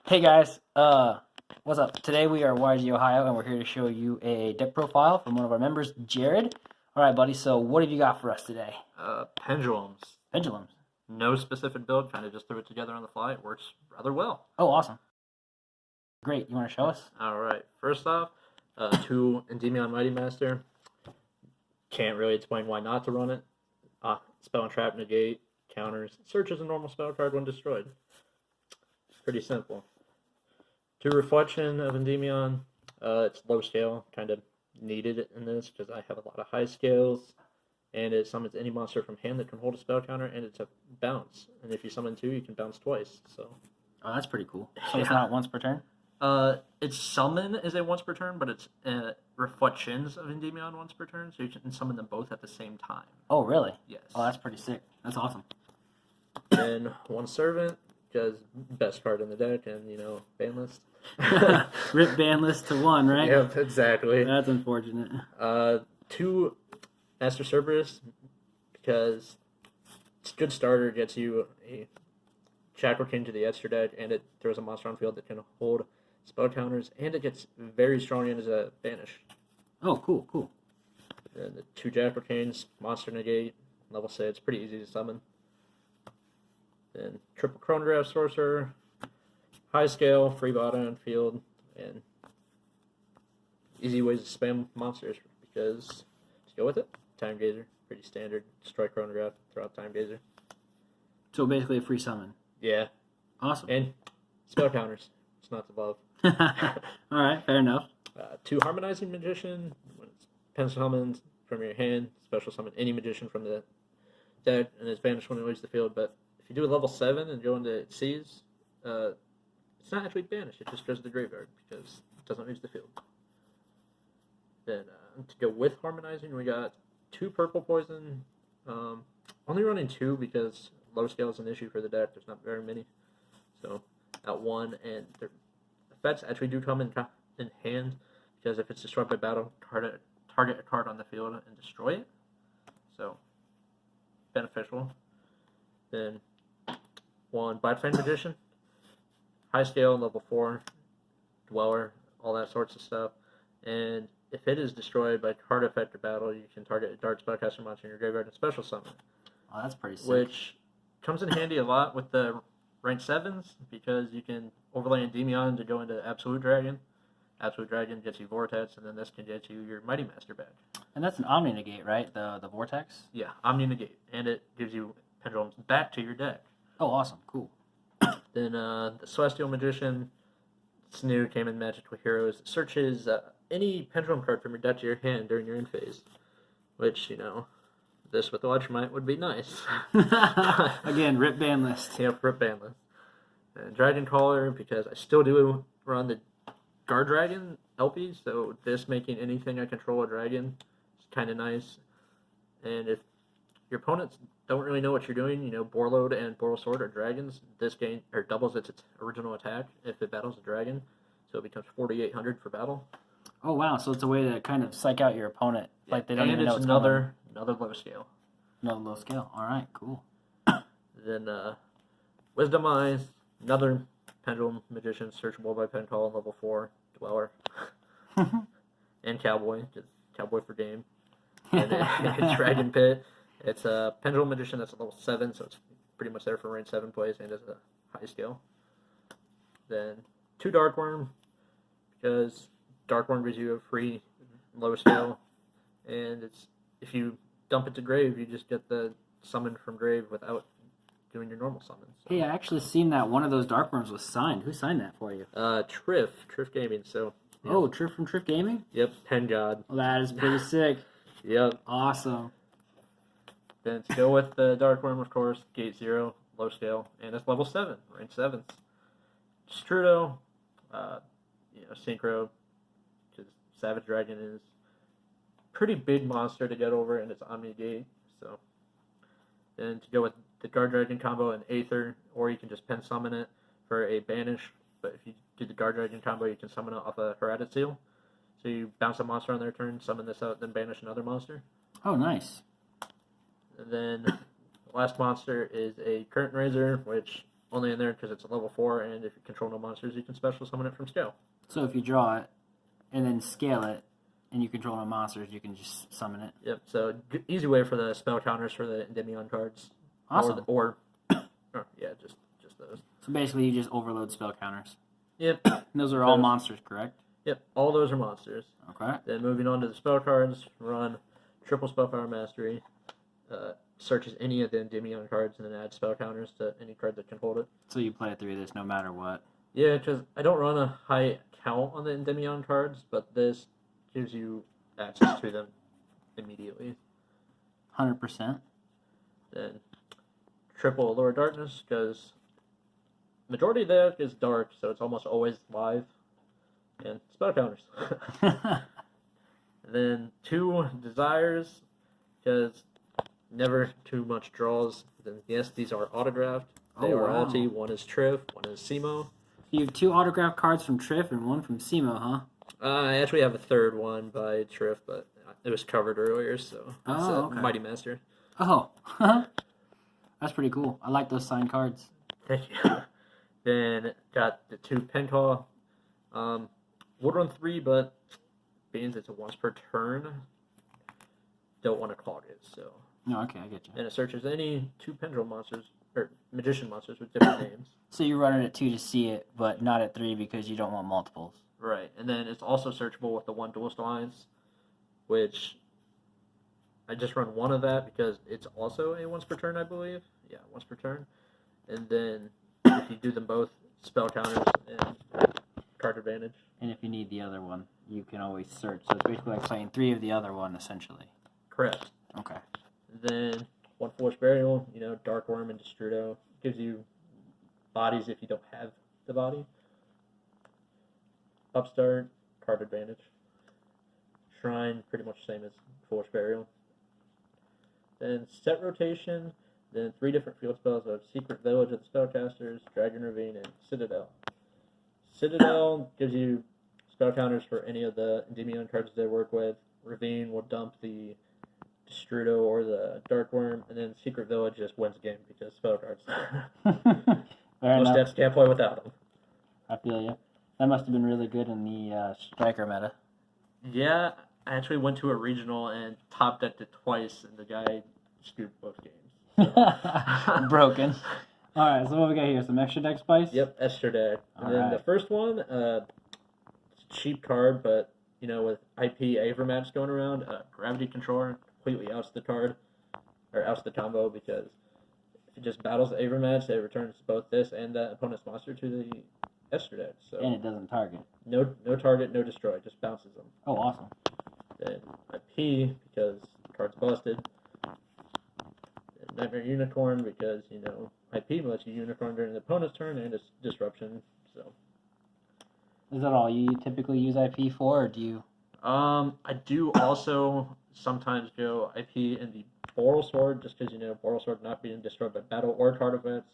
Hey guys, what's up? Today we are YG Ohio and we're here to show you a deck profile from one of our members, Jared. All right, buddy, so what have you got for us today? Pendulums. Pendulums. No specific build, kind of just threw it together on the fly. It works rather well. Oh, awesome. Great, you want to show us? Alright, first off, 2 Endymion Mighty Master. Can't really explain why not to run it. Spell and trap, negate, counters. Searches a normal spell card when destroyed. Pretty simple. 2 Reflection of Endymion. It's low scale, kind of needed in this because I have a lot of high scales. And it summons any monster from hand that can hold a spell counter, and it's a bounce. And if you summon 2, you can bounce twice. So, Oh, that's pretty cool. So it's not once per turn? Its summon is a once per turn, but it's reflections of Endymion once per turn, so you can summon them both at the same time. Oh, really? Yes. Oh, that's pretty sick. That's awesome. Then 1 Servant, because best card in the deck, and ban list. Rip ban list to 1, right? Yep, exactly. That's unfortunate. 2 Master Cerberus, because it's a good starter, gets you a Shackle King to the extra deck, and it throws a monster on field that can hold spell counters, and it gets very strong in as a banish. Oh, cool, cool. And the 2 Jackal Kings, monster negate, level 6, pretty easy to summon. Then triple Chronograph Sorcerer, high scale, free bottom and field, and easy ways to spam monsters, because to go with it, Time Gazer, pretty standard, destroy Chronograph, throw out Time Gazer. So basically a free summon. Yeah. Awesome. And spell counters, it's not to love. All right, fair enough. 2 Harmonizing Magician, when it's pen summoned from your hand, special summon any magician from the deck, and it's banished when it leaves the field. But if you do a level 7 and go into Seas, it's not actually banished, it just goes to the graveyard because it doesn't leave the field. Then to go with Harmonizing, we got 2 Purple Poison, only running 2 because low scale is an issue for the deck, there's not very many. So at 1, and their effects actually do come in hand, because if it's destroyed by battle, target a card on the field and destroy it. So beneficial. Then 1 Blackfang Magician, high scale, level 4, Dweller, all that sorts of stuff. And if it is destroyed by card effect or battle, you can target a dark spellcaster monster in your graveyard and special summon it. Oh, that's pretty sick. Which comes in handy a lot with the rank 7s, because you can overlay Endymion to go into Absolute Dragon. Absolute Dragon gets you Vortex, and then this can get you your Mighty Master badge. And that's an Omni Negate, right? The Vortex? Yeah, Omni Negate, and it gives you Pendulums back to your deck. Oh, awesome. Cool. Then the Celestial Magician, it's new, came in Magic with Heroes. It searches any Pendulum card from your deck to your hand during your end phase, which, this with Electromite would be nice. Again, rip ban list. Yep, rip ban list. And Dragon Caller, because I still do run the Guard Dragon LP, so this making anything I control a dragon is kind of nice. And if your opponents don't really know what you're doing, Borload and Boral Sword are dragons, this game doubles its original attack if it battles a dragon, so it becomes 4,800 for battle. Oh wow! So it's a way to kind of psych out your opponent, like they don't even know it's what's another low scale. Another low scale. All right, cool. Then Wisdom Eyes, another Pendulum Magician, searchable by pen call, level 4, Dweller, and Cowboy, just Cowboy for game, and Dragon Pit. It's a Pendulum Magician that's a level 7, so it's pretty much there for range 7 plays and as a high scale. Then 2 Darkworm, because Darkworm gives you a free low scale, and it's if you dump it to grave, you just get the summon from grave without doing your normal summons. So. Hey, I actually seen that one of those Darkworms was signed. Who signed that for you? Triff Gaming. So. Yeah. Oh, Triff from Triff Gaming? Yep, Pen God. Well, that is pretty sick. Yep. Awesome. Then to go with the Darkworm, of course, Gate 0, low scale, and it's level 7, range 7. Strudo, Synchro, because Savage Dragon is pretty big monster to get over, and it's Omni Gate, so. Then to go with the Guard Dragon combo and Aether, or you can just pen summon it for a banish, but if you do the Guard Dragon combo, you can summon it off a Heredit Seal. So you bounce a monster on their turn, summon this out, then banish another monster. Oh, nice. And then the last monster is a Curtain Raiser, which only in there because it's a level 4, and if you control no monsters, you can special summon it from scale. So if you draw it and then scale it, and you control no monsters, you can just summon it. Yep. So easy way for the spell counters for the Endymion cards. Awesome. Or just those. So basically, you just overload spell counters. Yep. And those are all monsters, correct? Yep. All those are monsters. Okay. Then moving on to the spell cards, run triple spellpower mastery. Searches any of the Endymion cards and then adds spell counters to any card that can hold it. So you play through this no matter what. Yeah, because I don't run a high count on the Endymion cards, but this gives you access to them immediately. 100%. Then triple Allure Darkness, because majority of that is dark, so it's almost always live. And spell counters. And then 2 Desires, because never too much draws. Then yes, these are autographed. They are multi. One is Triff, one is Simo. You have 2 autographed cards from Triff and 1 from Simo, huh? I actually have a third one by Triff, but it was covered earlier, so it's okay. Mighty Master. Oh, that's pretty cool. I like those signed cards. Thank you. Then got the 2 Penclaw. Would run 3, but being it's a once per turn, don't want to clog it. So. No, okay, I get you. And it searches any 2 Pendulum monsters or Magician monsters with different names. So you're running at 2 to see it, but not at 3 because you don't want multiples. Right, and then it's also searchable with the 1 Duelist Alliance, which I just run 1 of that because it's also a once per turn, I believe. Yeah, once per turn. And then if you do them both, spell counters and card advantage. And if you need the other one, you can always search. So it's basically like playing 3 of the other one, essentially. Correct. Okay. Then 1 Force Burial, Dark Worm and Destrudo. Gives you bodies if you don't have the body. Upstart, card advantage. Shrine, pretty much the same as Force Burial. Then set rotation, then 3 different field spells of Secret Village of the Spellcasters, Dragon Ravine, and Citadel. Citadel gives you spell counters for any of the Endymion cards they work with. Ravine will dump the Destrudo or the Dark Worm, and then Secret Village just wins the game because spell cards. Most decks can't play without them. I feel you. That must have been really good in the Striker meta. Yeah, I actually went to a regional and top decked it twice, and the guy screwed both games. So. Broken. All right, so what we got here? Some extra deck spice? Yep, extra deck. And then the first one, it's a cheap card, but, with IP Avermatch going around, Gravity Controller completely outs the card, or outs the combo, because if it just battles the Avermatch, it returns both this and the opponent's monster to the extra deck. So and it doesn't target. No target, no destroy, just bounces them. Oh, awesome. Then IP, because the card's busted. And Nightmare Unicorn, because, IP lets you Unicorn during the opponent's turn, and it's disruption, so. Is that all you typically use IP for, or do you? I do also sometimes go IP in the Boral Sword, just because, Boral Sword not being destroyed by battle or card events,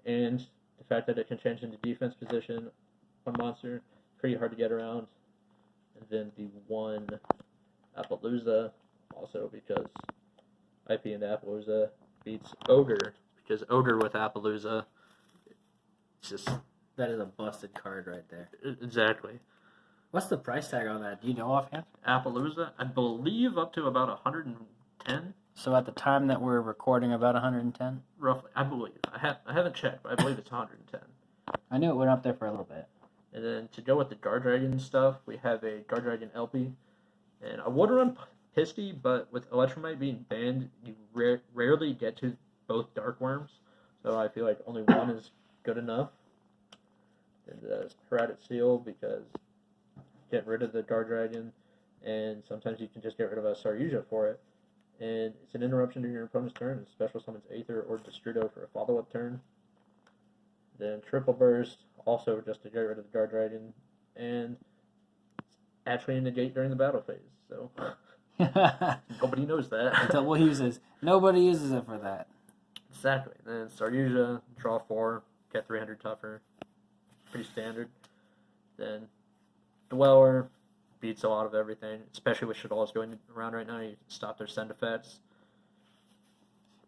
and the fact that it can change into defense position on monster, pretty hard to get around. And then the 1 Appaloosa, also because IP into Appaloosa beats Ogre, because Ogre with Appaloosa, it's just... That is a busted card right there. Exactly. What's the price tag on that? Do you know offhand? Appaloosa, I believe up to about 110. So at the time that we're recording, about 110? Roughly, I believe. I haven't checked, but I believe it's 110. I knew it went up there for a little bit. And then to go with the Guard Dragon stuff, we have a Guard Dragon LP. And I would run Pisty, but with Electromite being banned, you rarely get to both Dark Worms. So I feel like only one is good enough. And Herodic Seal, because get rid of the Guard Dragon, and sometimes you can just get rid of a Saryuja for it. And it's an interruption during your opponent's turn, and special summons Aether or Destrudo for a follow-up turn. Then Triple Burst, also just to get rid of the Guard Dragon, and it's actually a negate during the battle phase, so nobody knows that. Double uses. Nobody uses it for that. Exactly. Then Saryuja, draw 4, get 300 tougher. Pretty standard. Then Dweller beats a lot of everything, especially with Shadal's going around right now. You stop their send effects.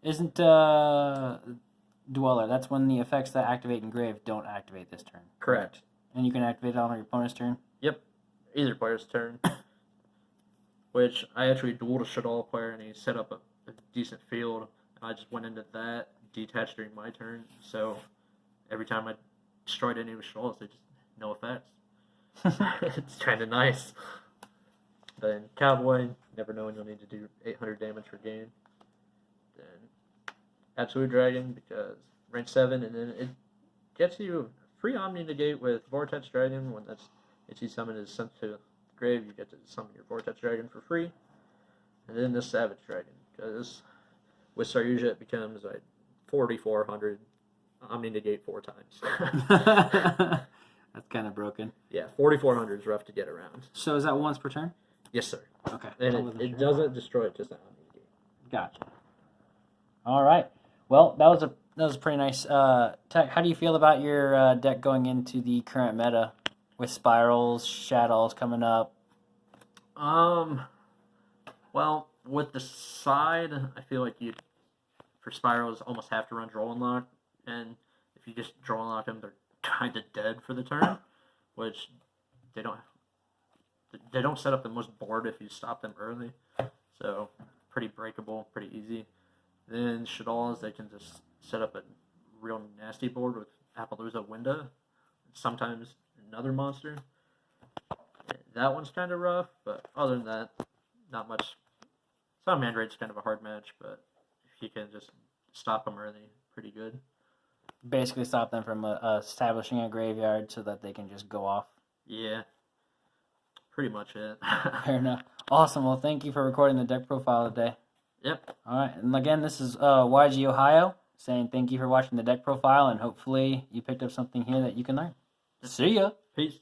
Isn't Dweller. That's when the effects that activate engrave don't activate this turn. Correct. And you can activate it on your opponent's turn? Yep. Either player's turn. Which I actually dueled a Shadal player and he set up a decent field. And I just went into that, detached during my turn. So every time I destroyed any of his Shadals, they just no effects. It's kind of nice. Then Cowboy, never knowing you'll need to do 800 damage per game. Then Absolute Dragon, because range 7, and then it gets you free Omni Negate with Vortex Dragon. When that's HE summon is sent to the grave, you get to summon your Vortex Dragon for free. And then the Savage Dragon, because with Saryuja it becomes like 4,400 Omni Negate 4 times. That's kind of broken. Yeah, 4,400 is rough to get around. So is that once per turn? Yes, sir. Okay. And it doesn't destroy it, just the Omni Negate. Gotcha. All right. Well, that was a pretty nice tech. How do you feel about your deck going into the current meta with spirals, shadows coming up? Well, with the side, I feel like you for spirals almost have to run draw and lock, and if you just draw and lock them, they're kind of dead for the turn, which they don't set up the most board if you stop them early, so pretty breakable, pretty easy. Then Shadals, they can just set up a real nasty board with Appaloosa Winda, sometimes another monster. That one's kind of rough, but other than that, not much. Some Mandrade's kind of a hard match, but if you can just stop them early, pretty good. Basically stop them from establishing a graveyard so that they can just go off. Yeah, pretty much it. Fair enough. Awesome. Well, thank you for recording the deck profile today. Yep. All right. And again, this is YG Ohio saying thank you for watching the deck profile, and hopefully you picked up something here that you can learn. See ya. Peace.